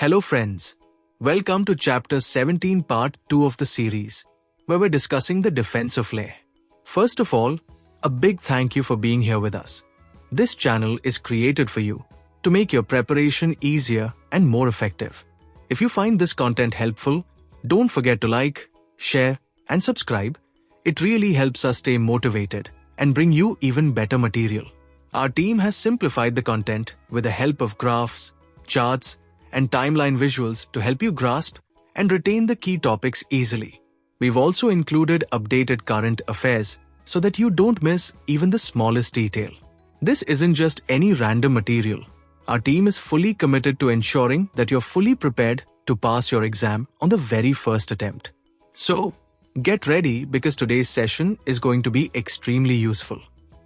Hello friends, welcome to chapter 17 part 2 of the series, where we're discussing the defense of Leh. First of all, a big thank you for being here with us. This channel is created for you to make your preparation easier and more effective. If you find this content helpful, don't forget to like, share and subscribe. It really helps us stay motivated and bring you even better material. Our team has simplified the content with the help of graphs, charts, and timeline visuals to help you grasp and retain the key topics easily. We've also included updated current affairs so that you don't miss even the smallest detail. This isn't just any random material. Our team is fully committed to ensuring that you're fully prepared to pass your exam on the very first attempt. So, get ready because today's session is going to be extremely useful.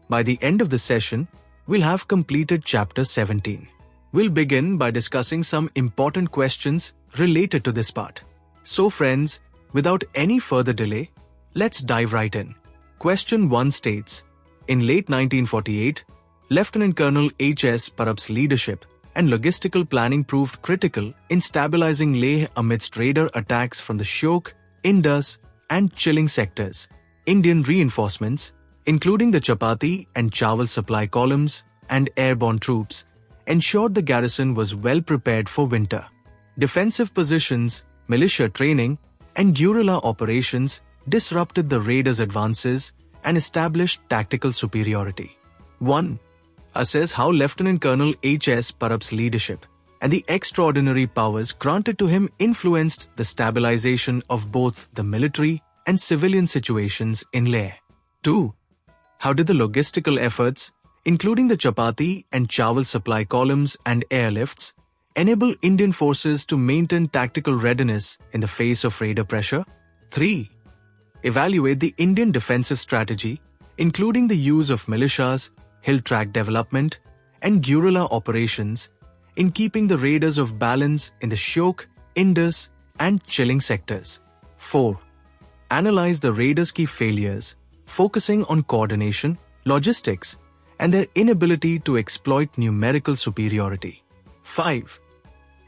By the end of the session, we'll have completed chapter 17. We'll begin by discussing some important questions related to this part. So friends, without any further delay, let's dive right in. Question 1 states, in late 1948, Lieutenant Colonel H.S. Parab's leadership and logistical planning proved critical in stabilizing Leh amidst raider attacks from the Shyok, Indus, and Chilling sectors. Indian reinforcements, including the chapati and chawal supply columns and airborne troops, ensured the garrison was well prepared for winter. Defensive positions, militia training, and guerrilla operations disrupted the raiders' advances and established tactical superiority. 1. Assess how Lieutenant Colonel H.S. Parab's leadership and the extraordinary powers granted to him influenced the stabilization of both the military and civilian situations in Leh. 2. How did the logistical efforts, including the chapati and chawal supply columns and airlifts, enable Indian forces to maintain tactical readiness in the face of raider pressure? 3. Evaluate the Indian defensive strategy, including the use of militias, hill track development, and guerrilla operations, in keeping the raiders off balance in the Shyok, Indus, and Chilling sectors. 4. Analyze the raiders' key failures, focusing on coordination, logistics, and their inability to exploit numerical superiority. 5.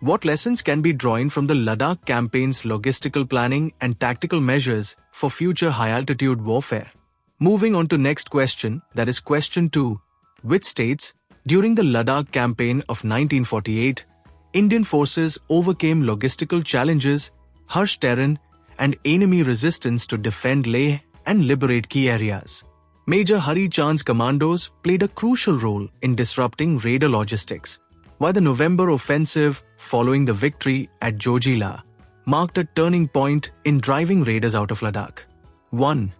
What lessons can be drawn from the Ladakh campaign's logistical planning and tactical measures for future high-altitude warfare? Moving on to next question, that is question 2, which states, during the Ladakh campaign of 1948, Indian forces overcame logistical challenges, harsh terrain, and enemy resistance to defend Leh and liberate key areas. Major Hari Chand's commandos played a crucial role in disrupting raider logistics, while the November offensive following the victory at Zoji marked a turning point in driving raiders out of Ladakh. 1.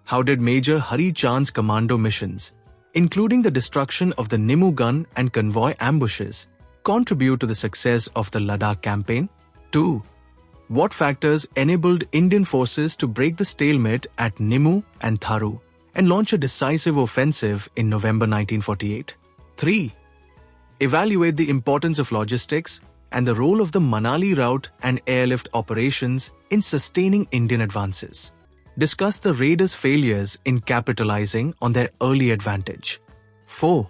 How did Major Hari Chand's commando missions, including the destruction of the Nimmu gun and convoy ambushes, contribute to the success of the Ladakh campaign? 2. What factors enabled Indian forces to break the stalemate at Nimmu and Tharu and launch a decisive offensive in November 1948? 3. Evaluate the importance of logistics and the role of the Manali route and airlift operations in sustaining Indian advances. Discuss the raiders' failures in capitalizing on their early advantage. 4.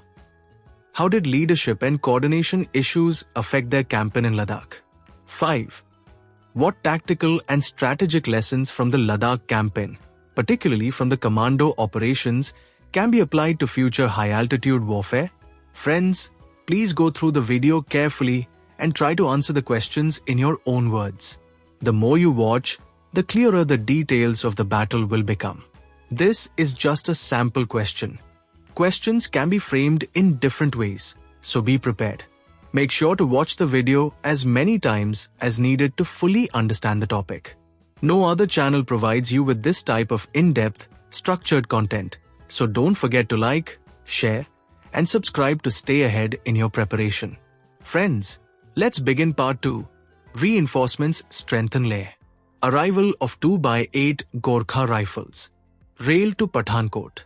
How did leadership and coordination issues affect their campaign in Ladakh? 5. What tactical and strategic lessons from the Ladakh campaign, particularly from the commando operations, can be applied to future high-altitude warfare? Friends, please go through the video carefully and try to answer the questions in your own words. The more you watch, the clearer the details of the battle will become. This is just a sample question. Questions can be framed in different ways, so be prepared. Make sure to watch the video as many times as needed to fully understand the topic. No other channel provides you with this type of in-depth, structured content, so don't forget to like, share, and subscribe to stay ahead in your preparation. Friends, let's begin part 2. Reinforcements strengthen Leh. Arrival of 2x8 Gorkha Rifles. Rail to Pathankot.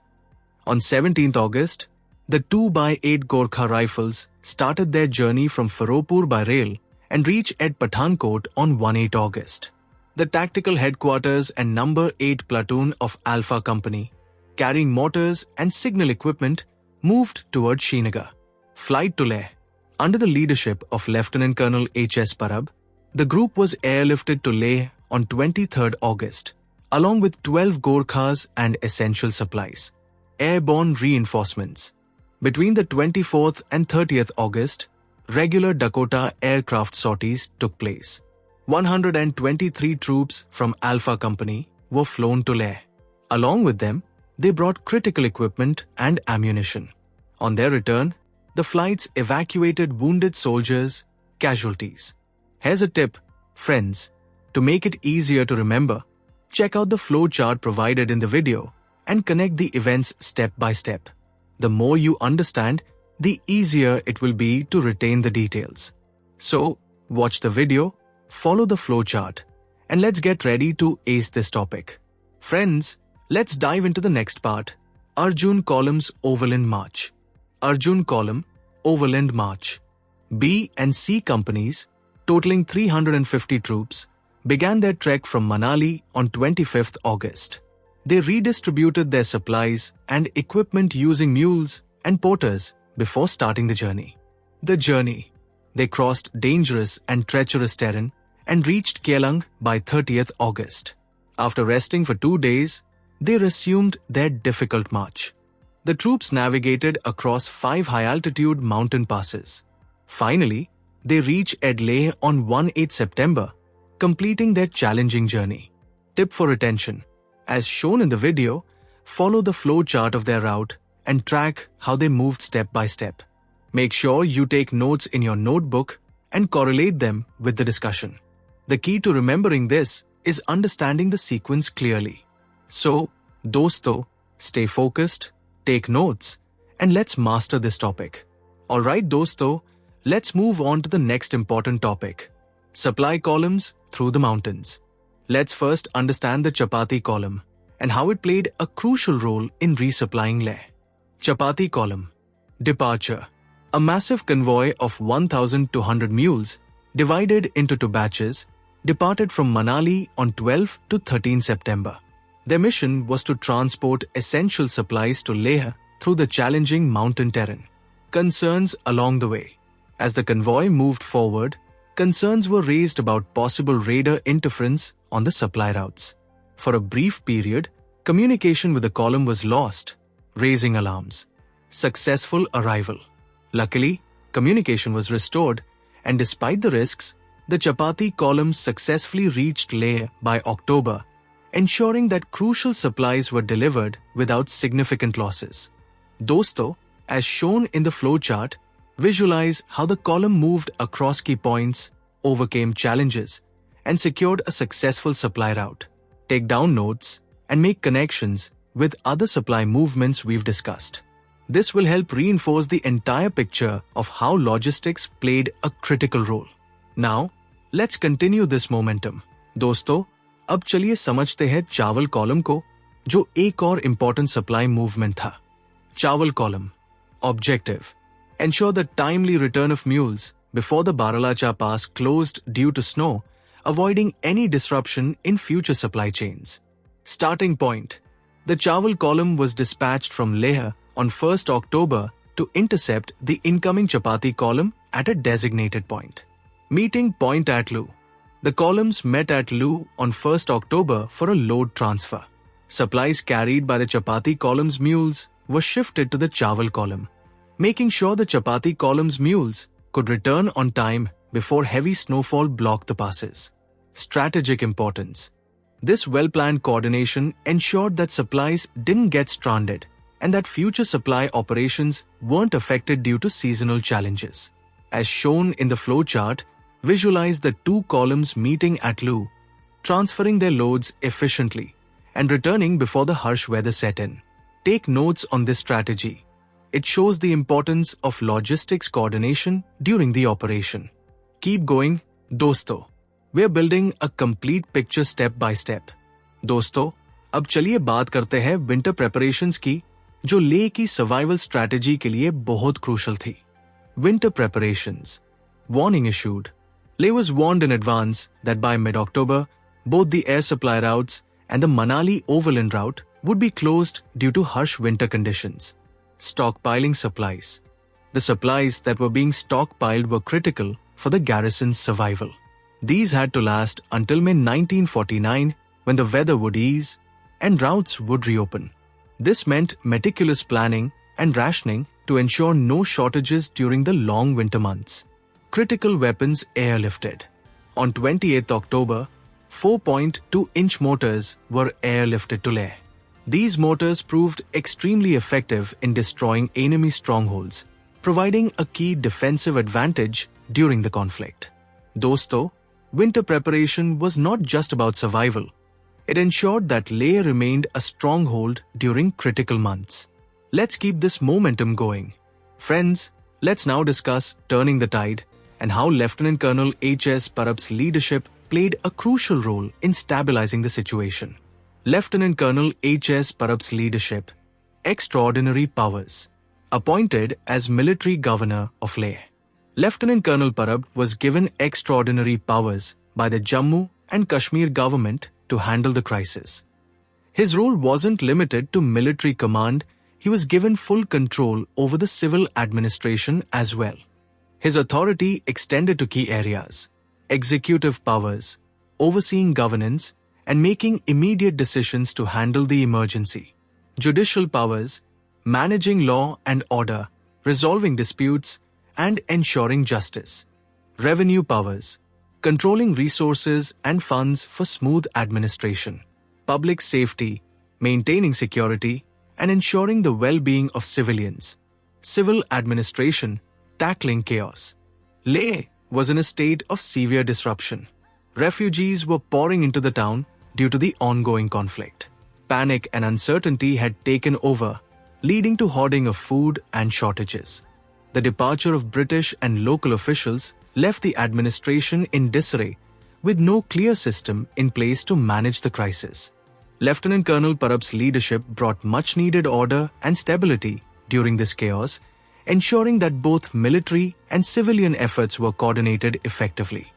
On 17th August, the 2x8 Gorkha Rifles started their journey from Ferozpur by rail and reached at Pathankot on 18 August. The tactical headquarters and number 8 platoon of Alpha Company, carrying mortars and signal equipment, moved towards Srinagar. Flight to Leh. Under the leadership of Lieutenant Colonel H.S. Parab, the group was airlifted to Leh on 23rd August, along with 12 Gorkhas and essential supplies, airborne reinforcements. Between the 24th and 30th August, regular Dakota aircraft sorties took place. 123 troops from Alpha Company were flown to Leh. Along with them, they brought critical equipment and ammunition. On their return, the flights evacuated wounded soldiers, casualties. Here's a tip, friends. To make it easier to remember, check out the flow chart provided in the video and connect the events step by step. The more you understand, the easier it will be to retain the details. So, watch the video, follow the flow chart, and let's get ready to ace this topic. Friends, let's dive into the next part, Arjun Column's Overland March. Arjun Column, Overland March. B and C companies, totaling 350 troops, began their trek from Manali on 25th August. They redistributed their supplies and equipment using mules and porters before starting the journey. They crossed dangerous and treacherous terrain and reached Kelang by 30th August. After resting for 2 days, they resumed their difficult march. The troops navigated across 5 high-altitude mountain passes. Finally, they reached Leh on 1-8 September, completing their challenging journey. Tip for retention. As shown in the video, follow the flow chart of their route and track how they moved step by step. Make sure you take notes in your notebook and correlate them with the discussion. The key to remembering this is understanding the sequence clearly. So, dosto, stay focused, take notes, and let's master this topic. Alright dosto, let's move on to the next important topic. Supply columns through the mountains. Let's first understand the Chapati column and how it played a crucial role in resupplying Leh. Chapati column. Departure. A massive convoy of 1,200 mules, divided into 2 batches, departed from Manali on 12 to 13 September. Their mission was to transport essential supplies to Leh through the challenging mountain terrain. Concerns along the way. As the convoy moved forward, concerns were raised about possible raider interference on the supply routes. For a brief period, communication with the column was lost, raising alarms. Successful arrival. Luckily, communication was restored, and despite the risks, the Chapati column successfully reached Leh by October, ensuring that crucial supplies were delivered without significant losses. Dosto, as shown in the flow chart, visualize how the column moved across key points, overcame challenges, and secured a successful supply route. Take down notes and make connections with other supply movements we've discussed. This will help reinforce the entire picture of how logistics played a critical role. Now, let's continue this momentum. दोस्तों, अब चलिए समझते हैं चावल column को, जो एक और इम्पोर्टेंट सप्लाई मूवमेंट था. Chawal column. Objective. Ensure the timely return of mules before the Baralacha Pass closed due to snow, avoiding any disruption in future supply chains. Starting point. The Chawal column was dispatched from Leh on 1st October to intercept the incoming Chapati column at a designated point. Meeting point at Lu. The columns met at Lu on 1st October for a load transfer. Supplies carried by the Chapati column's mules were shifted to the Chawal column, making sure the Chapati column's mules could return on time before heavy snowfall blocked the passes. Strategic importance. This well-planned coordination ensured that supplies didn't get stranded and that future supply operations weren't affected due to seasonal challenges. As shown in the flow chart, visualize the 2 columns meeting at Lu, transferring their loads efficiently and returning before the harsh weather set in. Take notes on this strategy. It shows the importance of logistics coordination during the operation. Keep going, दोस्तों. We are building a complete picture step by step. दोस्तों, अब चलिए बात करते हैं winter preparations की, जो लेह की survival strategy के लिए बहुत crucial थी. Winter preparations. Warning issued. Leh was warned in advance that by mid-October, both the air supply routes and the Manali overland route would be closed due to harsh winter conditions. Stockpiling supplies. The supplies that were being stockpiled were critical for the garrison's survival. These had to last until May 1949, when the weather would ease and routes would reopen. This meant meticulous planning and rationing to ensure no shortages during the long winter months. Critical weapons airlifted. On 28 October, 4.2-inch mortars were airlifted to Leh. These mortars proved extremely effective in destroying enemy strongholds, providing a key defensive advantage during the conflict. Dosto, winter preparation was not just about survival. It ensured that Leh remained a stronghold during critical months. Let's keep this momentum going. Friends, let's now discuss turning the tide and how Lieutenant Colonel H.S. Parab's leadership played a crucial role in stabilizing the situation. Lieutenant Colonel H.S. Parab's leadership, extraordinary powers. Appointed as military governor of Leh. Lieutenant Colonel Parab was given extraordinary powers by the Jammu and Kashmir government to handle the crisis. His role wasn't limited to military command, he was given full control over the civil administration as well. His authority extended to key areas, executive powers, overseeing governance, and making immediate decisions to handle the emergency. Judicial powers, managing law and order, resolving disputes, and ensuring justice. Revenue powers, controlling resources and funds for smooth administration. Public safety, maintaining security, and ensuring the well-being of civilians. Civil administration, tackling chaos. Leh was in a state of severe disruption. Refugees were pouring into the town due to the ongoing conflict. Panic and uncertainty had taken over, leading to hoarding of food and shortages. The departure of British and local officials left the administration in disarray, with no clear system in place to manage the crisis. Lieutenant Colonel Parab's leadership brought much-needed order and stability during this chaos, ensuring that both military and civilian efforts were coordinated effectively.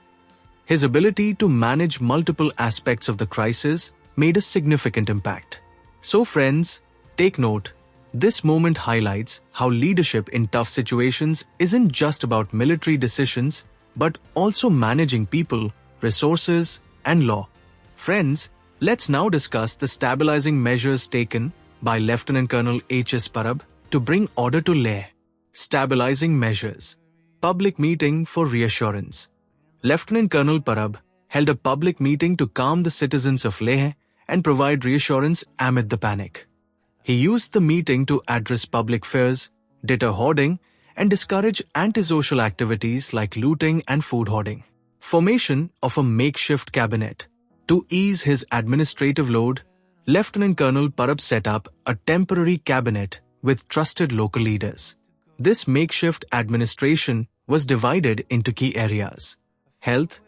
His ability to manage multiple aspects of the crisis made a significant impact. So friends, take note. This moment highlights how leadership in tough situations isn't just about military decisions, but also managing people, resources, and law. Friends, let's now discuss the stabilizing measures taken by Lieutenant Colonel H.S. Parab to bring order to Leh. Stabilizing measures. Public meeting for reassurance. Lieutenant Colonel Parab held a public meeting to calm the citizens of Leh and provide reassurance amid the panic. He used the meeting to address public fears, deter hoarding, and discourage antisocial activities like looting and food hoarding. Formation of a makeshift cabinet. To ease his administrative load, Lieutenant Colonel Parab set up a temporary cabinet with trusted local leaders. This makeshift administration was divided into key areas: health,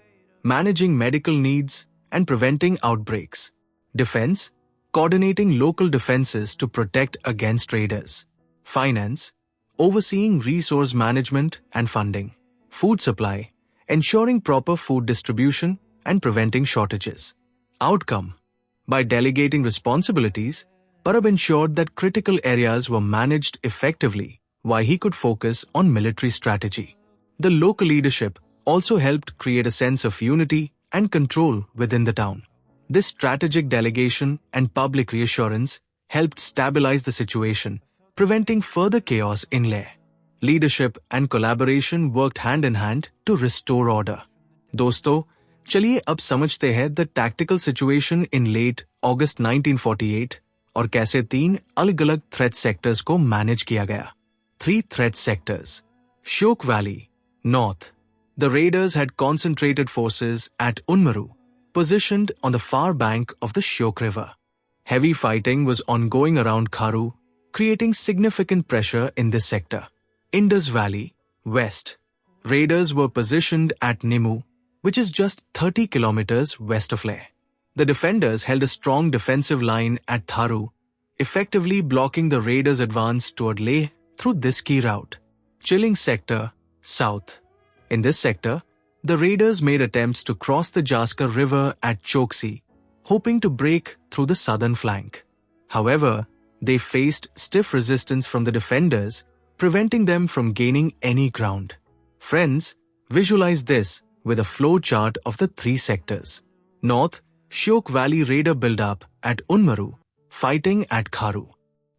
managing medical needs, and preventing outbreaks; defense, coordinating local defenses to protect against raiders; finance, overseeing resource management and funding; food supply, ensuring proper food distribution and preventing shortages. Outcome: by delegating responsibilities, Parab ensured that critical areas were managed effectively while he could focus on military strategy. The local leadership also helped create a sense of unity and control within the town. This strategic delegation and public reassurance helped stabilize the situation, preventing further chaos in Leh. Leadership and collaboration worked hand in hand to restore order. दोस्तों, चलिए अब समझते हैं the tactical situation in late August 1948 और कैसे 3 अलग-अलग threat sectors को manage किया गया. 3 threat sectors. Shyok Valley, North. The raiders had concentrated forces at Unmaru, positioned on the far bank of the Shyok River. Heavy fighting was ongoing around Tharu, creating significant pressure in this sector. Indus Valley, West. Raiders were positioned at Nimmu, which is just 30 kilometers west of Leh. The defenders held a strong defensive line at Tharu, effectively blocking the raiders' advance toward Leh through this key route. Chilling Sector, South. In this sector, the raiders made attempts to cross the Jaskar River at Choksi, hoping to break through the southern flank. However, they faced stiff resistance from the defenders, preventing them from gaining any ground. Friends, visualize this with a flow chart of the three sectors. North, Shyok Valley Raider build-up at Unmaru, fighting at Tharu.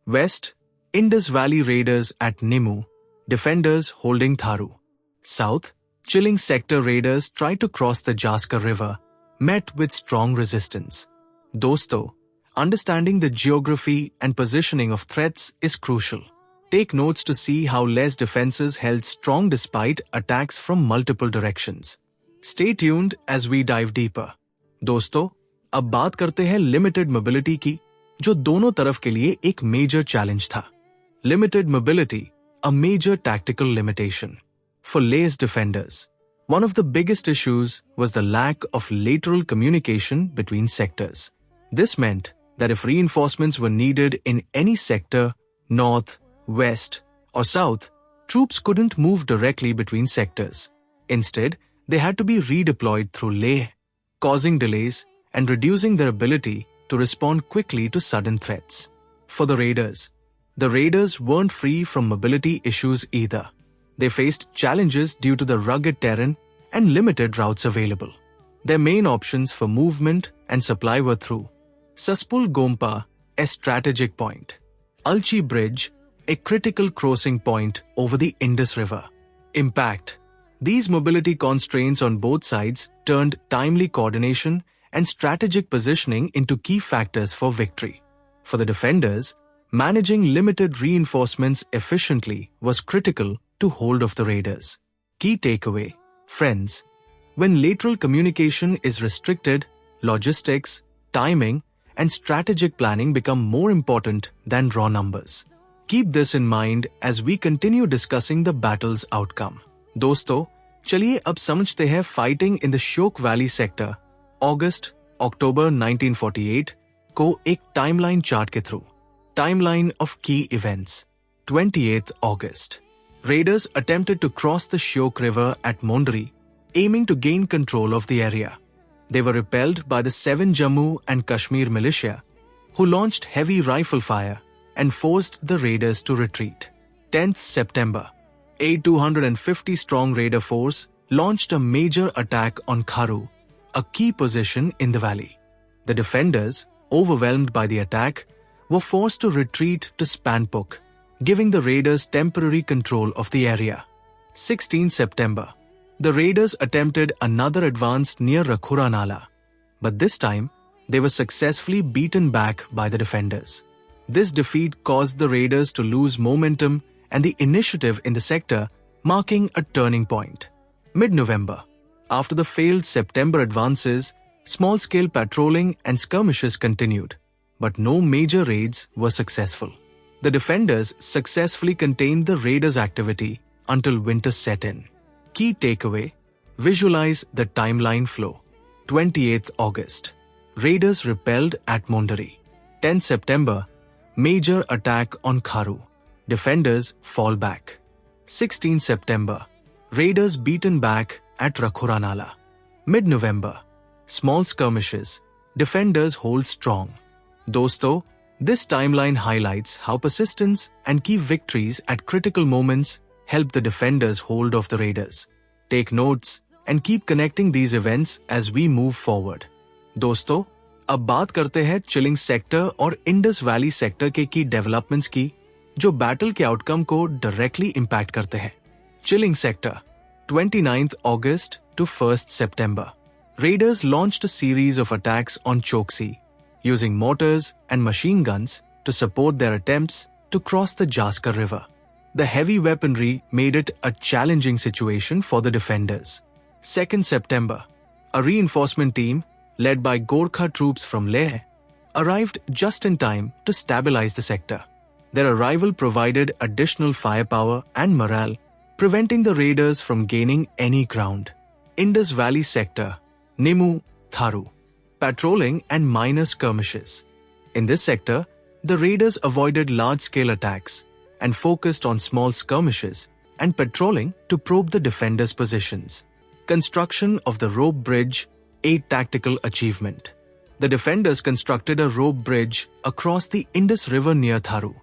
West, Indus Valley Raiders at Nimmu, defenders holding Tharu. South, Chilling Sector Raiders tried to cross the Jaskar River, met with strong resistance. Dosto, understanding the geography and positioning of threats is crucial. Take notes to see how less defenses held strong despite attacks from multiple directions. Stay tuned as we dive deeper. दोस्तों, अब बात करते हैं limited mobility की, जो दोनों तरफ के लिए एक मेजर चैलेंज था. Limited mobility, a major tactical limitation. For Leh's defenders, one of the biggest issues was the lack of lateral communication between sectors. This meant that if reinforcements were needed in any sector, north, west, or south, troops couldn't move directly between sectors. Instead, they had to be redeployed through Leh, causing delays and reducing their ability to respond quickly to sudden threats. For the raiders weren't free from mobility issues either. They faced challenges due to the rugged terrain and limited routes available. Their main options for movement and supply were through Saspul Gompa, a strategic point; Alchi Bridge, a critical crossing point over the Indus River. Impact. These mobility constraints on both sides turned timely coordination and strategic positioning into key factors for victory. For the defenders, managing limited reinforcements efficiently was critical to hold off the raiders. Key takeaway, friends: when lateral communication is restricted, logistics, timing, and strategic planning become more important than raw numbers. Keep this in mind as we continue discussing the battle's outcome. दोस्तों, चलिए अब समझते हैं fighting in the Shyok Valley sector अगस्त-अक्टूबर 1948 को एक timeline chart के through. Timeline of key events. 28th August. Raiders attempted to cross the Shyok River at Mondri, aiming to gain control of the area. They were repelled by the 7 Jammu and Kashmir militia, who launched heavy rifle fire and forced the raiders to retreat. 10th September. A 250-strong raider force launched a major attack on Tharu, a key position in the valley. The defenders, overwhelmed by the attack, were forced to retreat to Spanpuk, giving the raiders temporary control of the area. 16 September. The raiders attempted another advance near Rakhura Nala, but this time they were successfully beaten back by the defenders. This defeat caused the raiders to lose momentum and the initiative in the sector, marking a turning point. Mid-November. After the failed September advances, small-scale patrolling and skirmishes continued, but no major raids were successful. The defenders successfully contained the raiders' activity until winter set in. Key takeaway: visualize the timeline flow. 28th August. Raiders repelled at Mondari. 10th September. Major attack on Tharu. Defenders fall back. 16th September. Raiders beaten back at Rakhura Nala. Mid-November. Small skirmishes. Defenders hold strong. दोस्तों, this timeline highlights how persistence and key victories at critical moments help the defenders hold off the raiders. Take notes and keep connecting these events as we move forward. दोस्तों, अब बात करते हैं chilling sector और Indus valley sector के की developments की, जो बैटल के आउटकम को डायरेक्टली इंपैक्ट करते हैं. Chilling sector. 29th August to 1st September. Raiders launched a series of attacks on Choksi, using mortars and machine guns to support their attempts to cross the Jaskar River. The heavy weaponry made it a challenging situation for the defenders. 2nd September. A reinforcement team, led by Gorkha troops from Leh, arrived just in time to stabilize the sector. Their arrival provided additional firepower and morale, preventing the raiders from gaining any ground. Indus Valley Sector, Nimmu, Tharu. Patrolling and minor skirmishes. In this sector, the raiders avoided large-scale attacks and focused on small skirmishes and patrolling to probe the defenders' positions. Construction of the rope bridge, a tactical achievement. The defenders constructed a rope bridge across the Indus River near Tharu.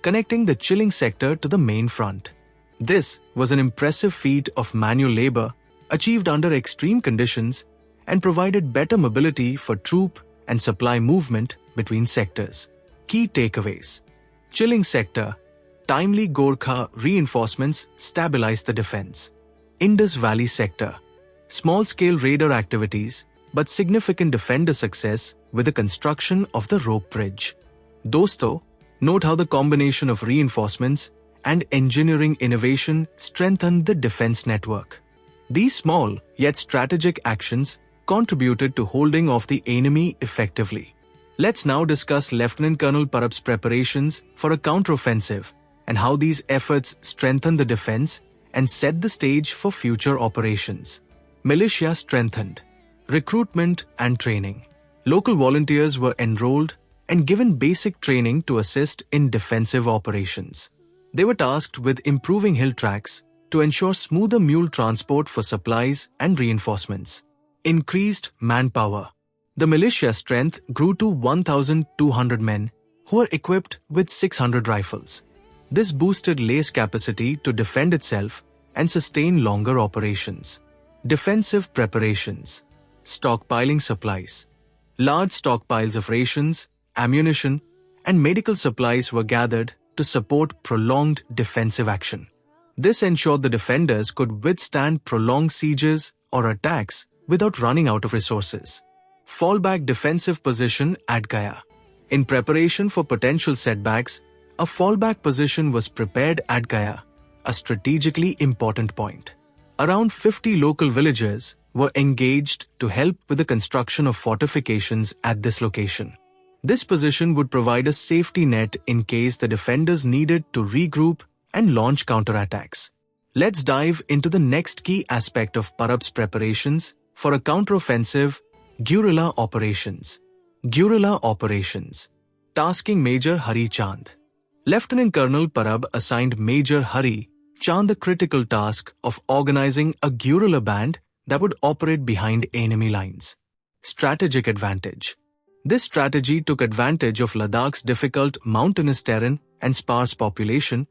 connecting the chilling sector to the main front. This was an impressive feat of manual labor achieved under extreme conditions and provided better mobility for troop and supply movement between sectors. Key takeaways. Chilling sector. Timely Gorkha reinforcements stabilized the defense. Indus Valley sector. Small-scale radar activities but significant defender success with the construction of the rope bridge. Dosto, note how the combination of reinforcements and engineering innovation strengthened the defense network. These small yet strategic actions contributed to holding off the enemy effectively. Let's now discuss Lieutenant Colonel Parab's preparations for a counteroffensive and how these efforts strengthened the defense and set the stage for future operations. Militia strengthened. Recruitment and training. Local volunteers were enrolled and given basic training to assist in defensive operations. They were tasked with improving hill tracks to ensure smoother mule transport for supplies and reinforcements. Increased manpower. The militia strength grew to 1,200 men who were equipped with 600 rifles. This boosted Leh's capacity to defend itself and sustain longer operations. Defensive preparations. Stockpiling supplies. Large stockpiles of rations, ammunition, and medical supplies were gathered to support prolonged defensive action. This ensured the defenders could withstand prolonged sieges or attacks without running out of resources. Fallback defensive position at Gaya. In preparation for potential setbacks, a fallback position was prepared at Gaya, a strategically important point. Around 50 local villagers were engaged to help with the construction of fortifications at this location. This position would provide a safety net in case the defenders needed to regroup and launch counterattacks. Let's dive into the next key aspect of Parab's preparations for a counteroffensive: guerrilla operations. Guerrilla operations. Tasking Major Hari Chand. Lieutenant Colonel Parab assigned Major Hari Chand the critical task of organizing a guerrilla band that would operate behind enemy lines. Strategic advantage. This strategy took advantage of Ladakh's difficult mountainous terrain and sparse population,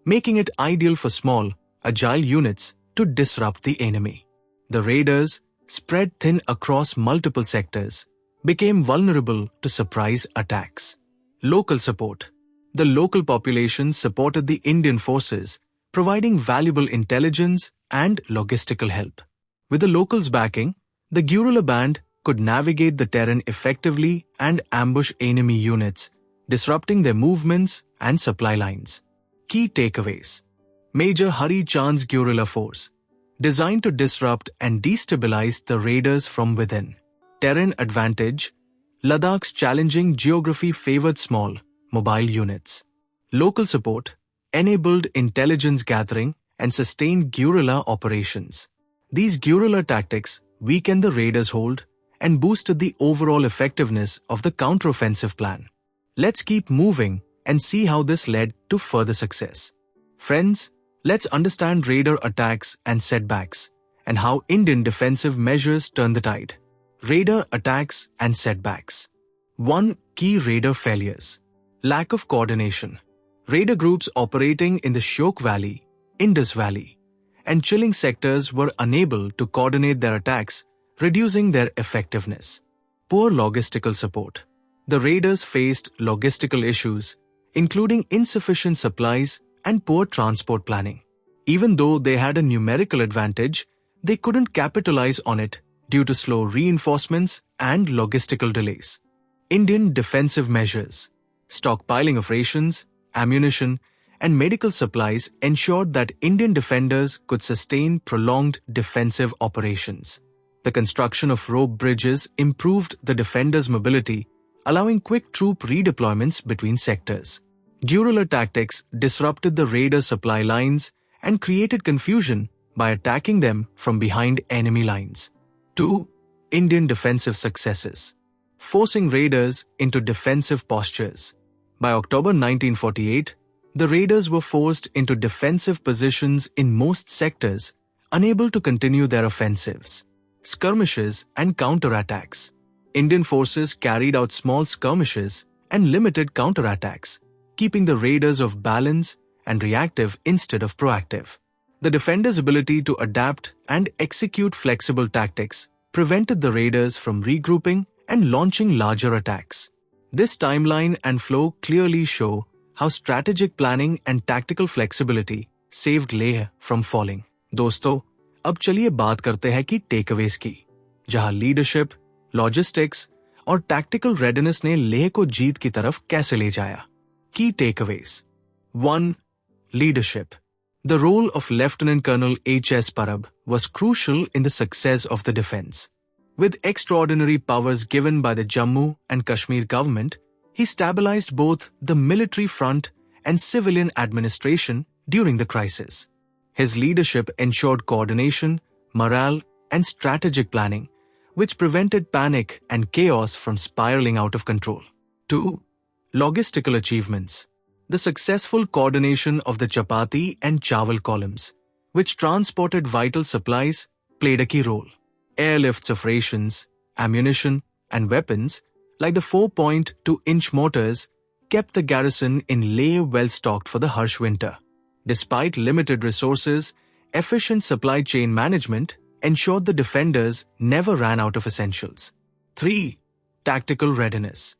making it ideal for small, agile units to disrupt the enemy. The raiders, spread thin across multiple sectors, became vulnerable to surprise attacks. Local support. The local population supported the Indian forces, providing valuable intelligence and logistical help. With the locals' backing, the guerrilla band could navigate the terrain effectively and ambush enemy units, disrupting their movements and supply lines. Key takeaways. Major Hari Chand's guerrilla force, designed to disrupt and destabilize the raiders from within. Terrain advantage. Ladakh's challenging geography favored small, mobile units. Local support enabled intelligence gathering and sustained guerrilla operations. These guerrilla tactics weakened the raiders' hold and boosted the overall effectiveness of the counteroffensive plan. Let's keep moving and see how this led to further success. Friends, let's understand raider attacks and setbacks and how Indian defensive measures turn the tide. Raider attacks and setbacks. 1. Key raider failures. Lack of coordination. Raider groups operating in the Shyok Valley, Indus Valley, and chilling sectors were unable to coordinate their attacks, reducing their effectiveness. Poor logistical support. The raiders faced logistical issues, including insufficient supplies and poor transport planning. Even though they had a numerical advantage, they couldn't capitalize on it due to slow reinforcements and logistical delays. Indian defensive measures. Stockpiling of rations, ammunition, and medical supplies ensured that Indian defenders could sustain prolonged defensive operations. The construction of rope bridges improved the defenders' mobility, allowing quick troop redeployments between sectors. Guerrilla tactics disrupted the raider supply lines and created confusion by attacking them from behind enemy lines. 2. Indian defensive successes. Forcing raiders into defensive postures. By October 1948, the raiders were forced into defensive positions in most sectors, unable to continue their offensives. Skirmishes and counterattacks. Indian forces carried out small skirmishes and limited counterattacks, keeping the raiders off balance and reactive instead of proactive. The defenders' ability to adapt and execute flexible tactics prevented the raiders from regrouping and launching larger attacks. This timeline and flow clearly show how strategic planning and tactical flexibility saved Leh from falling. दोस्तों, अब चलिए बात करते हैं कि takeaways की, जहां leadership, logistics और टैक्टिकल रेडीनेस ने लेह को जीत की तरफ कैसे ले जाया. Key takeaways. 1. Leadership. The role of Lieutenant Colonel H.S. Parab was crucial in the success of the defense. With extraordinary powers given by the Jammu and Kashmir government, he stabilized both the military front and civilian administration during the crisis. His leadership ensured coordination, morale, and strategic planning, which prevented panic and chaos from spiraling out of control. 2. Logistical achievements. The successful coordination of the chapati and chawal columns, which transported vital supplies, played a key role. Airlifts of rations, ammunition, and weapons, like the 4.2-inch mortars, kept the garrison in Leh well stocked for the harsh winter. Despite limited resources, efficient supply chain management ensured the defenders never ran out of essentials. 3. Tactical readiness.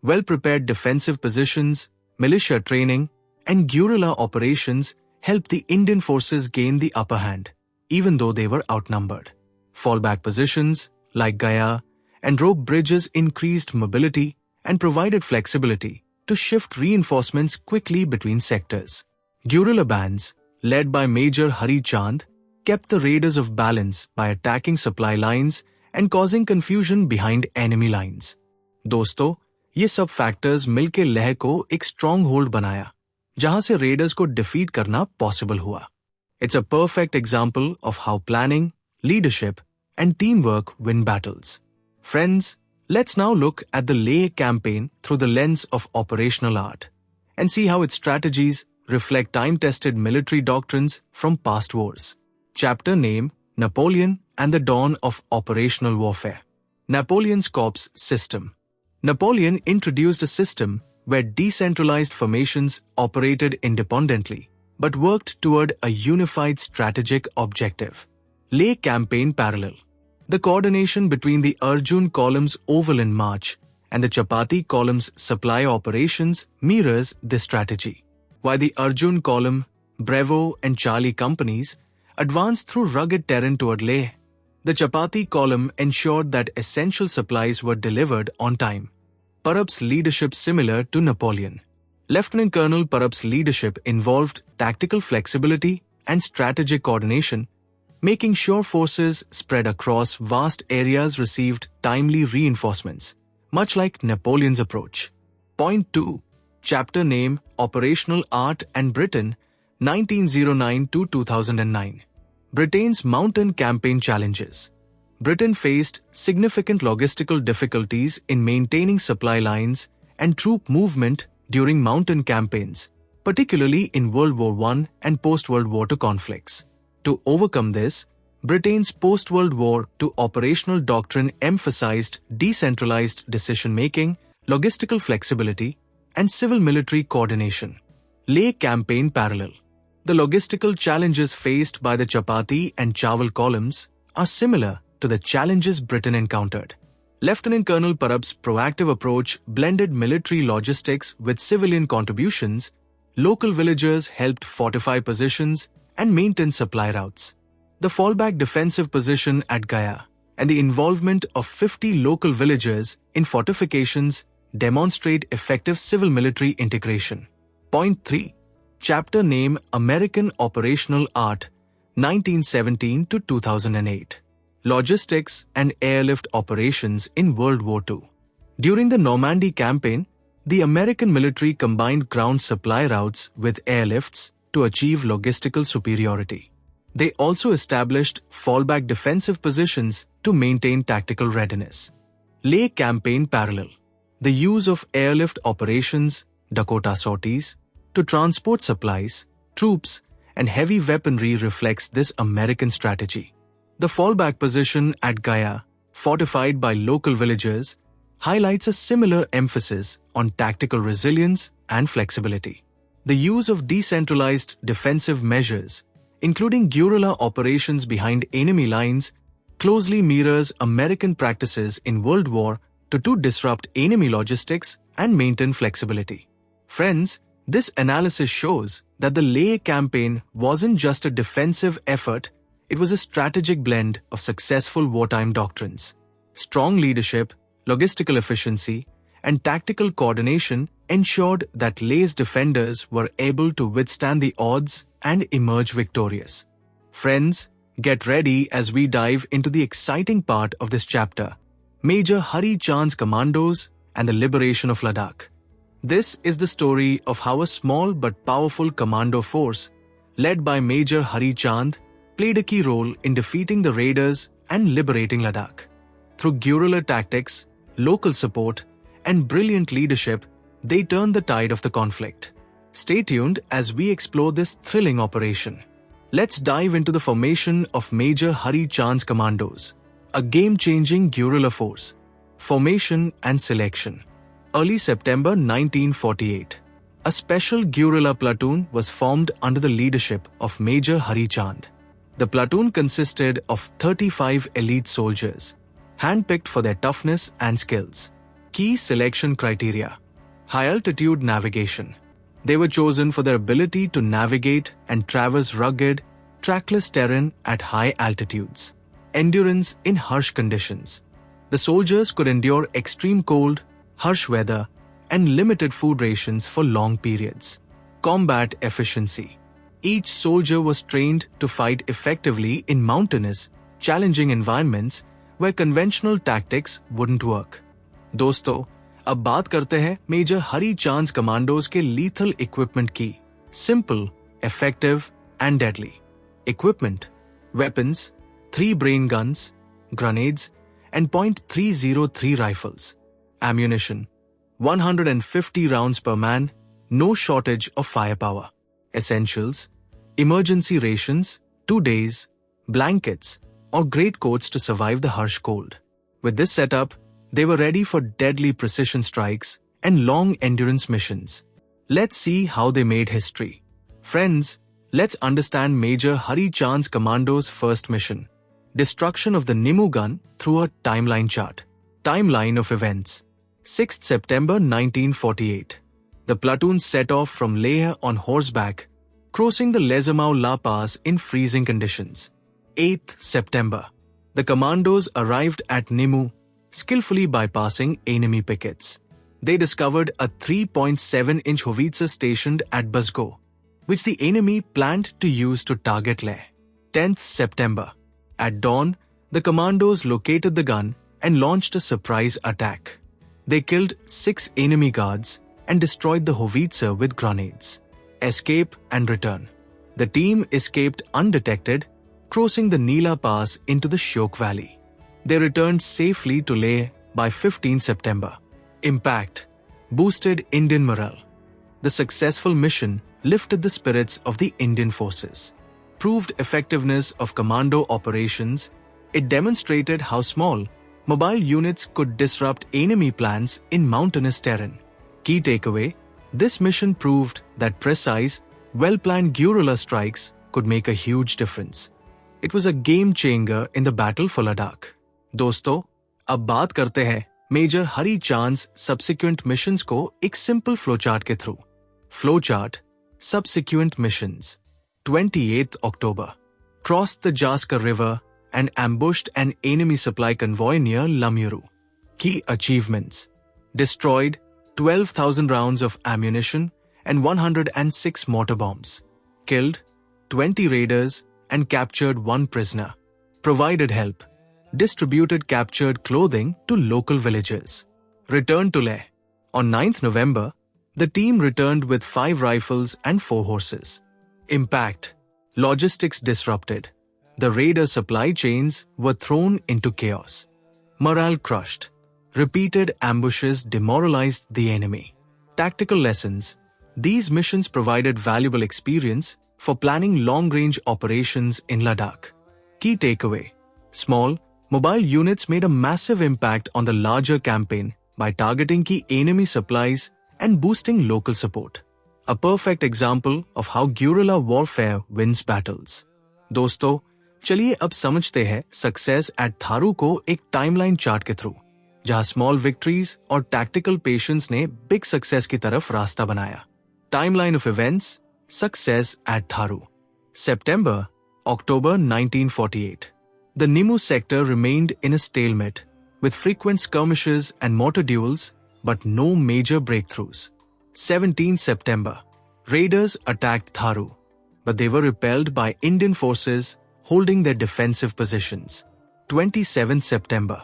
Well-prepared defensive positions, militia training, and guerrilla operations helped the Indian forces gain the upper hand, even though they were outnumbered. Fallback positions, like Gaya and rope bridges, increased mobility and provided flexibility to shift reinforcements quickly between sectors. Guerrilla bands, led by Major Hari Chand, kept the raiders off balance by attacking supply lines and causing confusion behind enemy lines. दोस्तों, ये सब factors मिलके लेह को एक strong hold बनाया, जहां से readers को डिफीट करना पॉसिबल हुआ. It's a perfect example of how planning, leadership, and teamwork win battles. Friends, let's now look at the Leh campaign through the lens of operational art and see how its strategies reflect time-tested military doctrines from past wars. Chapter name: Napoleon and the Dawn of Operational Warfare. Napoleon's Corps System. Napoleon introduced a system where decentralized formations operated independently but worked toward a unified strategic objective. Leh campaign parallel. The coordination between the Arjun column's overland march and the Chapati column's supply operations mirrors this strategy. While the Arjun column, Bravo, and Charlie companies advanced through rugged terrain toward Leh, the Chapati column ensured that essential supplies were delivered on time. Parab's leadership similar to Napoleon. Lieutenant Colonel Parab's leadership involved tactical flexibility and strategic coordination, making sure forces spread across vast areas received timely reinforcements, much like Napoleon's approach. Point 2. Chapter name: Operational Art and Britain, 1909 to 2009. Britain's mountain campaign challenges. Britain faced significant logistical difficulties in maintaining supply lines and troop movement during mountain campaigns, particularly in World War I and post-World War II conflicts. To overcome this, Britain's post-World War II operational doctrine emphasized decentralized decision-making, logistical flexibility, and civil-military coordination. Leh campaign parallel. The logistical challenges faced by the Chapati and Chawal columns are similar to the challenges Britain encountered. Lieutenant Colonel Parab's proactive approach blended military logistics with civilian contributions. Local villagers helped fortify positions and maintain supply routes. The fallback defensive position at Gaya and the involvement of 50 local villagers in fortifications demonstrate effective civil-military integration. Point 3. Chapter name: American Operational Art, 1917 to 2008. Logistics and airlift operations in World War II. During the Normandy campaign, the American military combined ground supply routes with airlifts to achieve logistical superiority. They also established fallback defensive positions to maintain tactical readiness. Leh campaign parallel. The use of airlift operations, Dakota sorties, to transport supplies, troops, and heavy weaponry reflects this American strategy. The fallback position at Gaya, fortified by local villagers, highlights a similar emphasis on tactical resilience and flexibility. The use of decentralized defensive measures, including guerrilla operations behind enemy lines, closely mirrors American practices in World War II to disrupt enemy logistics and maintain flexibility. Friends, this analysis shows that the Leh campaign wasn't just a defensive effort, it was a strategic blend of successful wartime doctrines. Strong leadership, logistical efficiency, and tactical coordination ensured that Leh's defenders were able to withstand the odds and emerge victorious. Friends, get ready as we dive into the exciting part of this chapter, Major Hari Chand's Commandos and the Liberation of Ladakh. This is the story of how a small but powerful commando force, led by Major Hari Chand, played a key role in defeating the raiders and liberating Ladakh. Through guerrilla tactics, local support, and brilliant leadership, they turned the tide of the conflict. Stay tuned as we explore this thrilling operation. Let's dive into the formation of Major Hari Chand's Commandos, a game-changing guerrilla force. Formation and selection. Early September 1948, a special guerrilla platoon was formed under the leadership of Major Hari Chand. The platoon consisted of 35 elite soldiers, handpicked for their toughness and skills. Key selection criteria: high-altitude navigation. They were chosen for their ability to navigate and traverse rugged, trackless terrain at high altitudes. Endurance in harsh conditions. The soldiers could endure extreme cold, harsh weather, and limited food rations for long periods. Combat efficiency. Each soldier was trained to fight effectively in mountainous, challenging environments where conventional tactics wouldn't work. दोस्तों, अब बात करते हैं major हरी चांद commandos के lethal equipment की. Simple, effective, and deadly. Equipment: weapons, 3 brain guns, grenades, and .303 rifles. Ammunition: 150 rounds per man, no shortage of firepower. Essentials: emergency rations, 2 days, blankets, or greatcoats to survive the harsh cold. With this setup, they were ready for deadly precision strikes and long endurance missions. Let's see how they made history. Friends, let's understand Major Hari Chand's Commando's first mission: destruction of the Nimmu gun through a timeline chart. Timeline of events. 6th September 1948. The platoon set off from Leh on horseback, crossing the Lezamau La Pass in freezing conditions. 8th September. The commandos arrived at Nimmu, skillfully bypassing enemy pickets. They discovered a 3.7-inch howitzer stationed at Basgo, which the enemy planned to use to target Leh. 10th September. At dawn, the commandos located the gun and launched a surprise attack. They killed 6 enemy guards and destroyed the howitzer with grenades. Escape and return. The team escaped undetected, crossing the Nila Pass into the Shyok Valley. They returned safely to Leh by 15 September. Impact: boosted Indian morale. The successful mission lifted the spirits of the Indian forces. Proved effectiveness of commando operations. It demonstrated how small, mobile units could disrupt enemy plans in mountainous terrain. Key takeaway: this mission proved that precise, well-planned guerrilla strikes could make a huge difference. It was a game changer in the battle for Ladakh. दोस्तों, अब बात करते हैं major हरी चांद्स subsequent missions को एक simple flowchart के through. Flowchart, subsequent missions. 28th October. Crossed the Jaskar River and ambushed an enemy supply convoy near Lamuru. Key achievements: destroyed 12,000 rounds of ammunition and 106 mortar bombs. Killed 20 raiders and captured 1 prisoner. Provided help. Distributed captured clothing to local villagers. Returned to Leh. On 9th November, the team returned with 5 rifles and 4 horses. Impact: logistics disrupted. The raider supply chains were thrown into chaos. Morale crushed. Repeated ambushes demoralized the enemy. Tactical lessons: these missions provided valuable experience for planning long-range operations in Ladakh. Key takeaway: small, mobile units made a massive impact on the larger campaign by targeting key enemy supplies and boosting local support. A perfect example of how guerrilla warfare wins battles. दोस्तों, चलिए अब समझते हैं success at Tharu को एक timeline chart के through, जहां small victories और टैक्टिकल पेशेंस ने बिग सक्सेस की तरफ रास्ता बनाया. Timeline of events. Success at Tharu. September, October 1948. The Nimmu sector remained in a stalemate, with frequent skirmishes and mortar duels, but no major breakthroughs. 17 September. Raiders attacked Tharu, but they were repelled by Indian forces holding their defensive positions. 27 September.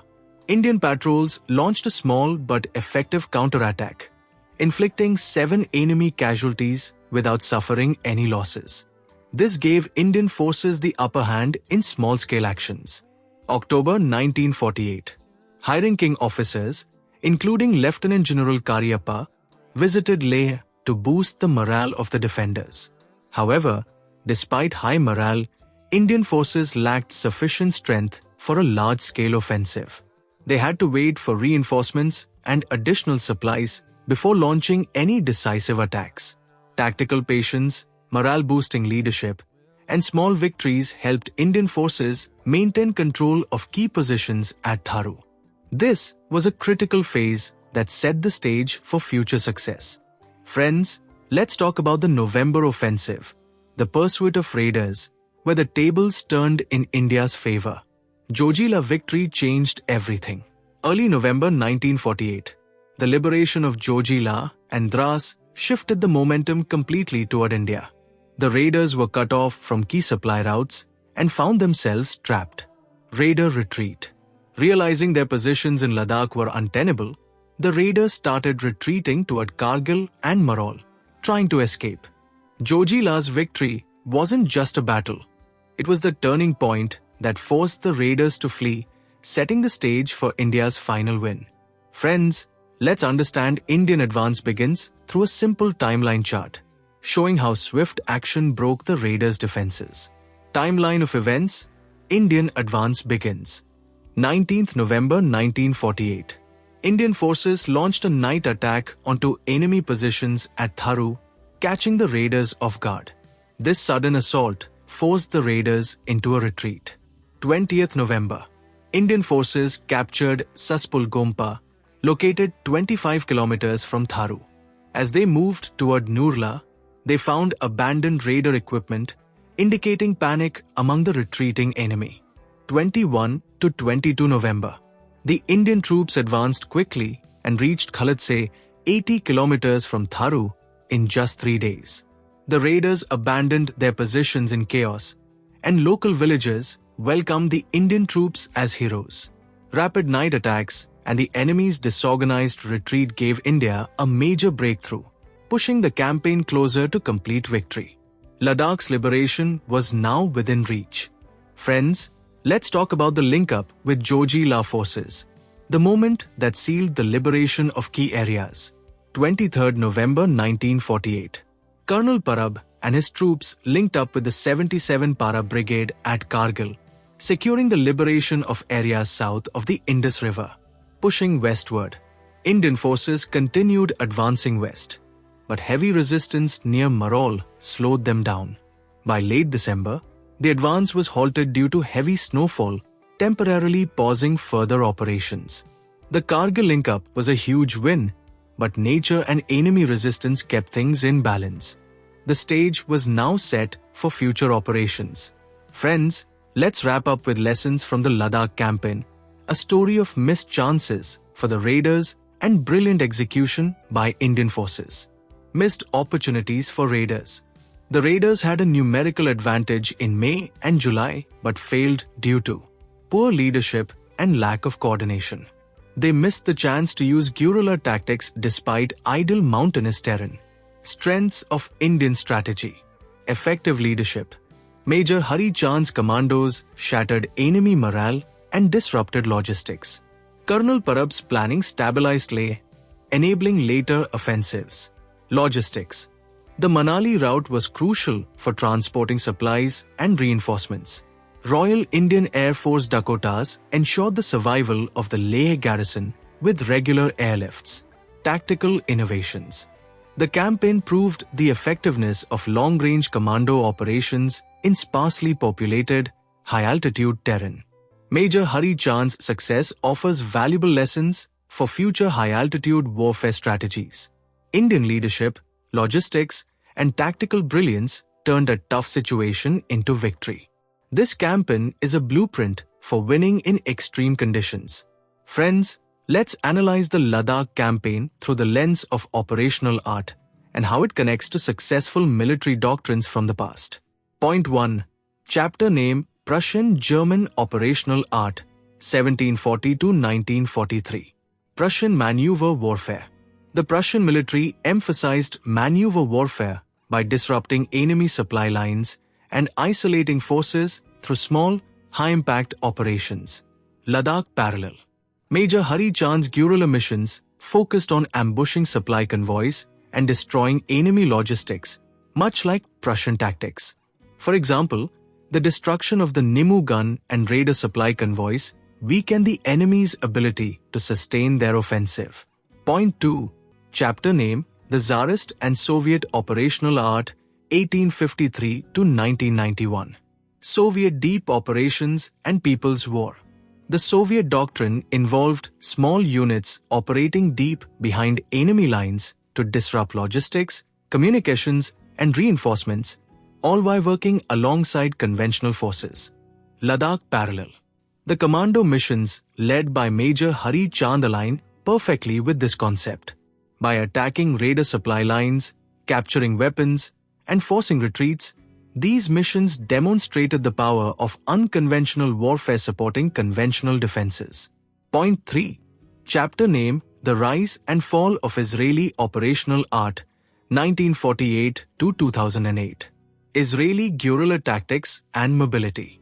Indian patrols launched a small but effective counterattack, inflicting 7 enemy casualties without suffering any losses. This gave Indian forces the upper hand in small-scale actions. October 1948. High-ranking officers, including Lieutenant General Cariappa, visited Leh to boost the morale of the defenders. However, despite high morale, Indian forces lacked sufficient strength for a large-scale offensive. They had to wait for reinforcements and additional supplies before launching any decisive attacks. Tactical patience, morale-boosting leadership, and small victories helped Indian forces maintain control of key positions at Tharu. This was a critical phase that set the stage for future success. Friends, let's talk about the November offensive, the pursuit of raiders, where the tables turned in India's favor. Zoji victory changed everything. Early November 1948, the liberation of Zoji and Dras shifted the momentum completely toward India. The raiders were cut off from key supply routes and found themselves trapped. Raider retreat. Realizing their positions in Ladakh were untenable, the raiders started retreating toward Kargil and Marol, trying to escape. Zoji's victory wasn't just a battle. It was the turning point that forced the raiders to flee, setting the stage for India's final win. Friends, let's understand Indian advance begins through a simple timeline chart, showing how swift action broke the raiders' defenses. Timeline of events. Indian advance begins. 19th November 1948. Indian forces launched a night attack onto enemy positions at Tharu, catching the raiders off guard. This sudden assault forced the raiders into a retreat. 20th November. Indian forces captured Saspul Gompa, located 25 kilometers from Tharu. As they moved toward Nurla, they found abandoned raider equipment, indicating panic among the retreating enemy. 21 to 22 November. The Indian troops advanced quickly and reached Khalatse, 80 kilometers from Tharu, in just 3 days. The raiders abandoned their positions in chaos, and local villagers welcomed the Indian troops as heroes. Rapid night attacks and the enemy's disorganized retreat gave India a major breakthrough, pushing the campaign closer to complete victory. Ladakh's liberation was now within reach. Friends, let's talk about the link-up with Zoji forces, the moment that sealed the liberation of key areas. 23rd November 1948. Colonel Parab and his troops linked up with the 77 Parab Brigade at Kargil, securing the liberation of areas south of the Indus River. Pushing westward, Indian forces continued advancing west, but heavy resistance near Marol slowed them down. By late December, the advance was halted due to heavy snowfall, temporarily pausing further operations. The Kargil link-up was a huge win, but nature and enemy resistance kept things in balance. The stage was now set for future operations. Friends, let's wrap up with lessons from the Ladakh campaign, a story of missed chances for the raiders and brilliant execution by Indian forces. Missed opportunities for raiders. The raiders had a numerical advantage in May and July but failed due to poor leadership and lack of coordination. They missed the chance to use guerrilla tactics despite ideal mountainous terrain. Strengths of Indian strategy. Effective leadership. Major Hari Chand's commandos shattered enemy morale and disrupted logistics. Colonel Parab's planning stabilized Leh, enabling later offensives. Logistics. The Manali route was crucial for transporting supplies and reinforcements. Royal Indian Air Force Dakotas ensured the survival of the Leh garrison with regular airlifts. tactical innovations. The campaign proved the effectiveness of long-range commando operations in sparsely populated, high-altitude terrain. Major Hari Chand's success offers valuable lessons for future high-altitude warfare strategies. Indian leadership, logistics, and tactical brilliance turned a tough situation into victory. This campaign is a blueprint for winning in extreme conditions. Friends, let's analyze the Ladakh campaign through the lens of operational art and how it connects to successful military doctrines from the past. Point 1. Chapter name: Prussian-German Operational Art, 1740 to 1943. Prussian Maneuver Warfare. The Prussian military emphasized maneuver warfare by disrupting enemy supply lines and isolating forces through small, high-impact operations. Ladakh Parallel. Major Hari Chand's guerrilla missions focused on ambushing supply convoys and destroying enemy logistics, much like Prussian tactics. For example, the destruction of the Nimmu gun and raider supply convoys weakened the enemy's ability to sustain their offensive. Point 2. Chapter name: The Tsarist and Soviet Operational Art, 1853 to 1991. Soviet Deep Operations and People's War. The Soviet doctrine involved small units operating deep behind enemy lines to disrupt logistics, communications, and reinforcements, all while working alongside conventional forces. Ladakh Parallel. The commando missions led by Major Hari Chand align perfectly with this concept. By attacking raider supply lines, capturing weapons, and forcing retreats, these missions demonstrated the power of unconventional warfare supporting conventional defenses. Point 3. Chapter name: The Rise and Fall of Israeli Operational Art, 1948 to 2008. Israeli guerrilla tactics and mobility.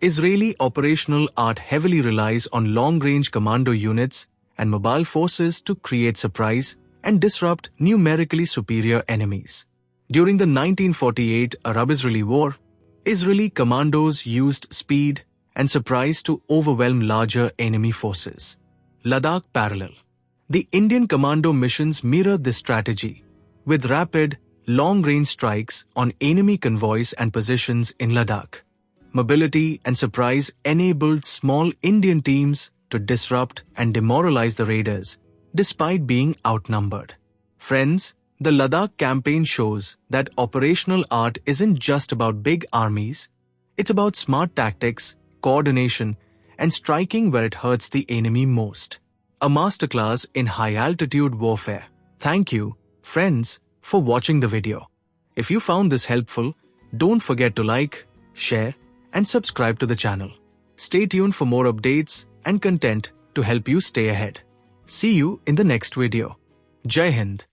Israeli operational art heavily relies on long-range commando units and mobile forces to create surprise and disrupt numerically superior enemies. During the 1948 Arab-Israeli War, Israeli commandos used speed and surprise to overwhelm larger enemy forces. Ladakh Parallel. The Indian commando missions mirror this strategy, with rapid, long-range strikes on enemy convoys and positions in Ladakh. Mobility and surprise enabled small Indian teams to disrupt and demoralize the raiders, despite being outnumbered. Friends, the Ladakh campaign shows that operational art isn't just about big armies, it's about smart tactics, coordination, and striking where it hurts the enemy most. A masterclass in high-altitude warfare. Thank you, friends, for watching the video. If you found this helpful, don't forget to like, share, and subscribe to the channel. Stay tuned for more updates and content to help you stay ahead. See you in the next video. Jai Hind.